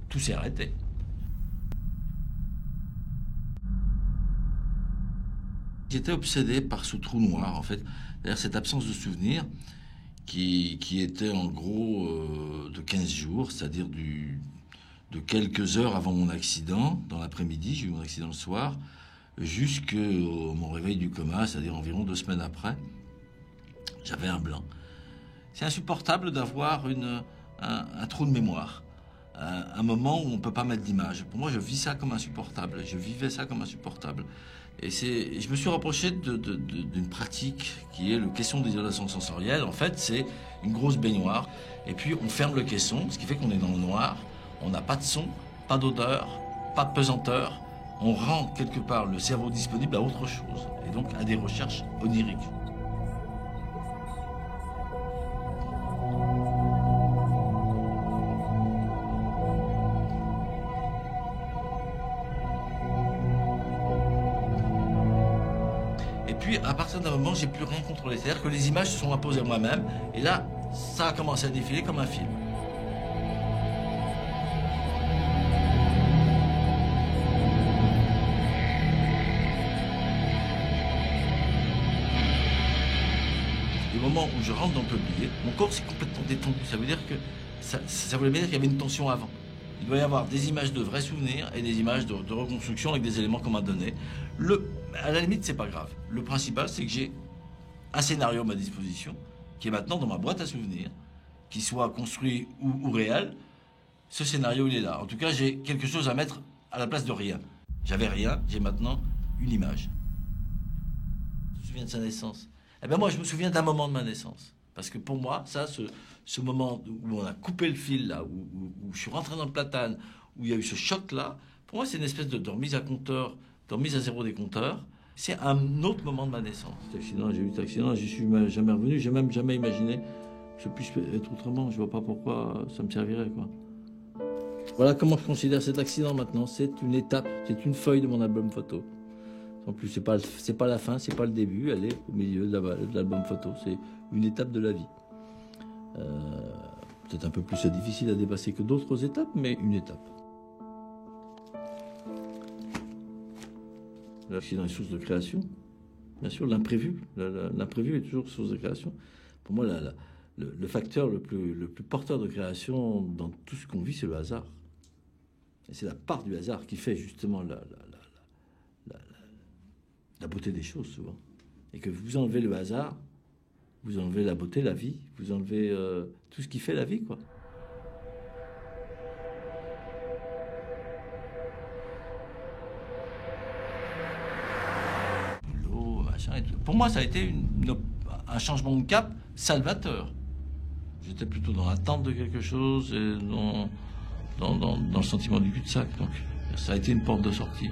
tout s'est arrêté. J'étais obsédé par ce trou noir, en fait, c'est-à-dire cette absence de souvenir qui était en gros de 15 jours, c'est-à-dire de quelques heures avant mon accident, dans l'après-midi, j'ai eu mon accident le soir, jusqu'à mon réveil du coma, c'est-à-dire environ 2 semaines après, j'avais un blanc. C'est insupportable d'avoir un trou de mémoire, un moment où on ne peut pas mettre d'image. Pour moi, je vis ça comme insupportable, je vivais ça comme insupportable. Et je me suis rapproché d'une pratique qui est le caisson d'isolation sensorielle. En fait, c'est une grosse baignoire. Et puis, on ferme le caisson, ce qui fait qu'on est dans le noir. On n'a pas de son, pas d'odeur, pas de pesanteur. On rend quelque part le cerveau disponible à autre chose. Et donc, à des recherches oniriques. Et puis, à partir d'un moment, j'ai plus rien contrôlé. C'est-à-dire que les images se sont imposées à moi-même. Et là, ça a commencé à défiler comme un film. Au moment où je rentre dans le peuplier, mon corps s'est complètement détendu. Ça veut dire que ça voulait bien dire qu'il y avait une tension avant. Il doit y avoir des images de vrais souvenirs et des images de reconstruction avec des éléments qu'on m'a donnés. À la limite, c'est pas grave. Le principal, c'est que j'ai un scénario à ma disposition qui est maintenant dans ma boîte à souvenirs, qu'il soit construit ou réel. Ce scénario, il est là. En tout cas, j'ai quelque chose à mettre à la place de rien. J'avais rien, j'ai maintenant une image. Je me souviens de sa naissance. Eh bien moi, je me souviens d'un moment de ma naissance. Parce que pour moi, ça, ce moment où on a coupé le fil, là, où je suis rentré dans le platane, où il y a eu ce choc-là, pour moi, c'est une espèce de remise à compteur, de remise à zéro des compteurs. C'est un autre moment de ma naissance. Cet accident, j'ai eu cet accident, j'y suis jamais revenu, j'ai même jamais imaginé que ça puisse être autrement. Je vois pas pourquoi ça me servirait, quoi. Voilà comment je considère cet accident maintenant. C'est une étape, c'est une feuille de mon album photo. En plus, c'est pas la fin, c'est pas le début, elle est au milieu de l'album photo. C'est une étape de la vie. Peut-être un peu plus difficile à dépasser que d'autres étapes, mais une étape. L'accident est source de création. Bien sûr, l'imprévu. L'imprévu est toujours source de création. Pour moi, le facteur le plus porteur de création dans tout ce qu'on vit, c'est le hasard. Et c'est la part du hasard qui fait justement la beauté des choses, souvent. Et que vous enlevez le hasard, vous enlevez la beauté, la vie, vous enlevez tout ce qui fait la vie, quoi. L'eau, machin et tout. Pour moi, ça a été un changement de cap salvateur. J'étais plutôt dans l'attente de quelque chose et dans le sentiment du cul-de-sac. Donc, ça a été une porte de sortie.